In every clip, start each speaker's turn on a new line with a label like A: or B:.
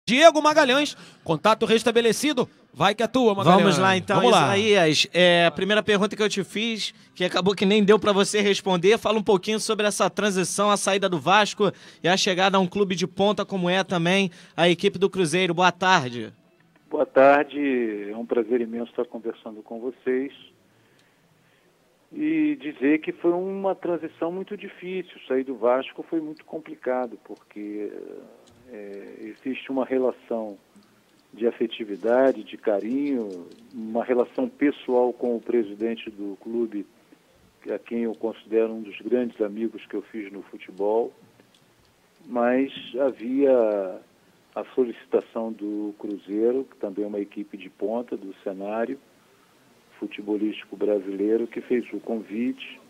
A: Diego Magalhães, contato restabelecido, vai que é tua, Magalhães.
B: Vamos lá então, Isaías, a primeira pergunta que eu te fiz, que acabou que nem deu para você responder, fala um pouquinho sobre essa transição, a saída do Vasco e a chegada a um clube de ponta como é também a equipe do Cruzeiro. Boa tarde.
C: Boa tarde, é um prazer imenso estar conversando com vocês e dizer que foi uma transição muito difícil. Sair do Vasco foi muito complicado, porque existe uma relação de afetividade, de carinho, uma relação pessoal com o presidente do clube, a quem eu considero um dos grandes amigos que eu fiz no futebol, mas havia a solicitação do Cruzeiro, que também é uma equipe de ponta do cenário futebolístico brasileiro, que fez o convite,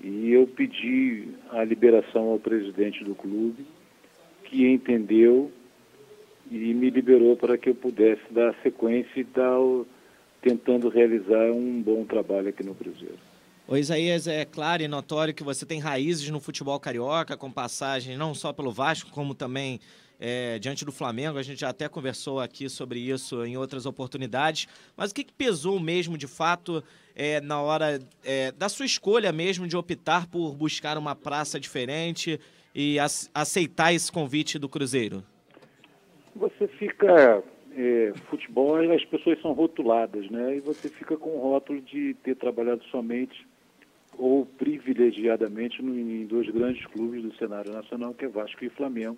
C: e eu pedi a liberação ao presidente do clube, que entendeu e me liberou para que eu pudesse dar sequência e tentando realizar um bom trabalho aqui no Cruzeiro.
B: Ô Isaías, é claro e notório que você tem raízes no futebol carioca, com passagem não só pelo Vasco, como também diante do Flamengo. A gente já até conversou aqui sobre isso em outras oportunidades, mas o que pesou mesmo, de fato, na hora da sua escolha mesmo de optar por buscar uma praça diferente e aceitar esse convite do Cruzeiro?
C: Você fica... futebol, as pessoas são rotuladas, né? E você fica com o rótulo de ter trabalhado somente ou privilegiadamente em dois grandes clubes do cenário nacional, que é Vasco e Flamengo.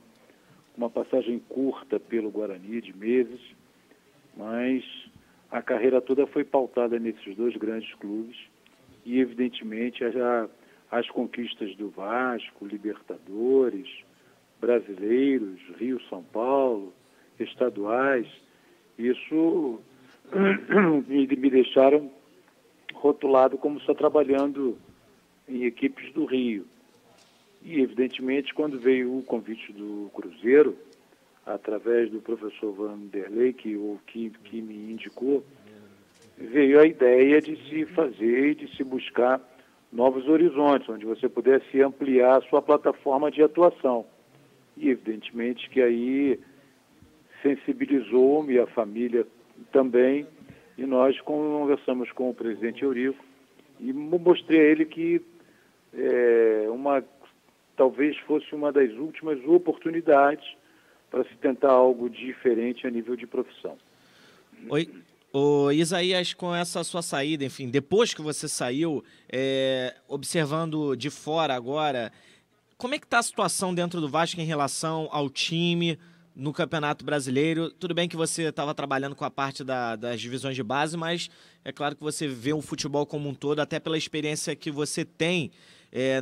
C: Uma passagem curta pelo Guarani, de meses, mas a carreira toda foi pautada nesses dois grandes clubes e, evidentemente, as conquistas do Vasco, Libertadores, brasileiros, Rio, São Paulo, estaduais, isso me deixaram rotulado como só trabalhando em equipes do Rio. E, evidentemente, quando veio o convite do Cruzeiro, através do professor Vanderlei, que me indicou, veio a ideia de se fazer e de se buscar novos horizontes, onde você pudesse ampliar a sua plataforma de atuação. E, evidentemente, que aí sensibilizou-me, a família também, e nós conversamos com o presidente Eurico e mostrei a ele que talvez fosse uma das últimas oportunidades para se tentar algo diferente a nível de profissão.
B: Oi. Ô Isaías, com essa sua saída, enfim, depois que você saiu, observando de fora agora, como é que está a situação dentro do Vasco em relação ao time no Campeonato Brasileiro? Tudo bem que você estava trabalhando com a parte das divisões de base, mas é claro que você vê o futebol como um todo, até pela experiência que você tem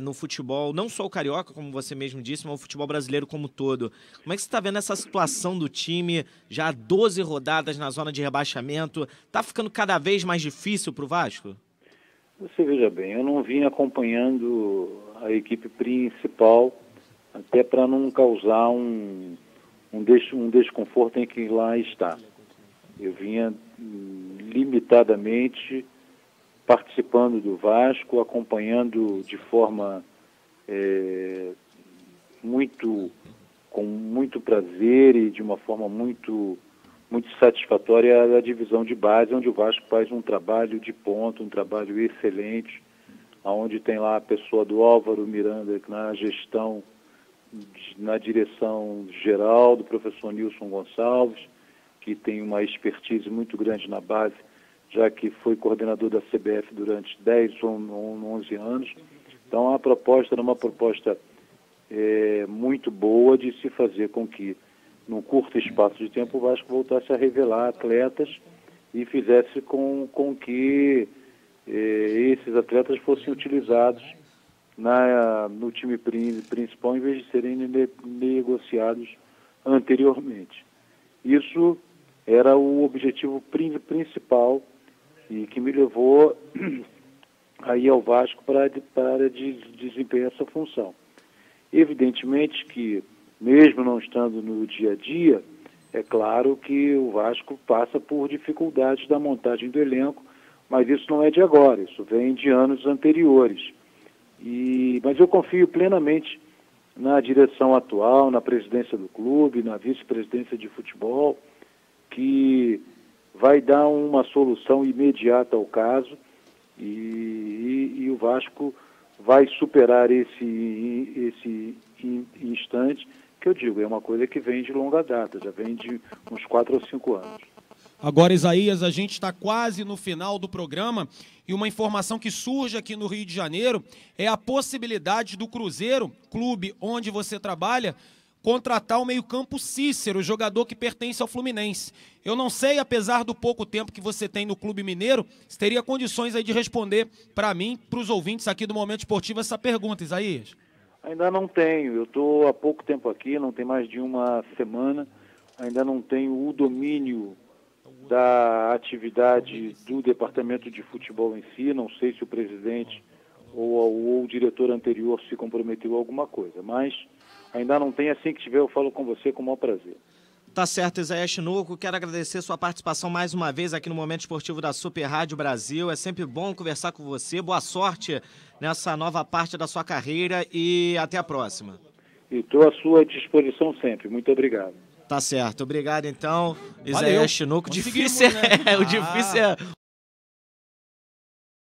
B: no futebol, não só o carioca, como você mesmo disse, mas o futebol brasileiro como um todo. Como é que você está vendo essa situação do time, já 12 rodadas na zona de rebaixamento? Está ficando cada vez mais difícil para o Vasco?
C: Você veja bem, eu não vim acompanhando a equipe principal, até para não causar um desconforto em quem lá está. Eu vinha limitadamente participando do Vasco, acompanhando de forma com muito prazer e de uma forma muito satisfatória a divisão de base, onde o Vasco faz um trabalho de ponta, um trabalho excelente, onde tem lá a pessoa do Álvaro Miranda na gestão, na direção geral, do professor Nilson Gonçalves, que tem uma expertise muito grande na base, já que foi coordenador da CBF durante 10 ou 11 anos. Então a proposta era uma proposta muito boa de se fazer com que, num curto espaço de tempo, o Vasco voltasse a revelar atletas e fizesse com que esses atletas fossem utilizados no time principal, em vez de serem negociados anteriormente. Isso era o objetivo principal e que me levou aí ao Vasco para desempenhar essa função. Evidentemente que, mesmo não estando no dia a dia, é claro que o Vasco passa por dificuldades da montagem do elenco, mas isso não é de agora, isso vem de anos anteriores. Mas eu confio plenamente na direção atual, na presidência do clube, na vice-presidência de futebol, que vai dar uma solução imediata ao caso e o Vasco vai superar esse instante, que eu digo, é uma coisa que vem de longa data, já vem de uns 4 ou 5 anos.
A: Agora, Isaías, a gente está quase no final do programa e uma informação que surge aqui no Rio de Janeiro é a possibilidade do Cruzeiro, clube onde você trabalha, contratar o meio-campo Cícero, jogador que pertence ao Fluminense. Eu não sei, apesar do pouco tempo que você tem no Clube Mineiro, se teria condições aí de responder para mim, para os ouvintes aqui do Momento Esportivo, essa pergunta, Isaías.
C: Ainda não tenho, eu estou há pouco tempo aqui, não tem mais de uma semana, ainda não tenho o domínio da atividade do departamento de futebol em si, não sei se o presidente ou o diretor anterior se comprometeu a alguma coisa, mas ainda não tem, assim que tiver eu falo com você com o maior prazer.
B: Tá certo, Isaías Chinoco, quero agradecer sua participação mais uma vez aqui no Momento Esportivo da Super Rádio Brasil, é sempre bom conversar com você, boa sorte nessa nova parte da sua carreira e até a próxima.
C: Estou à sua disposição sempre, muito obrigado.
B: Tá certo, obrigado então,
A: Valeu.
B: Isaías Chinoco, difícil,
A: Conseguimos, né?
B: o difícil é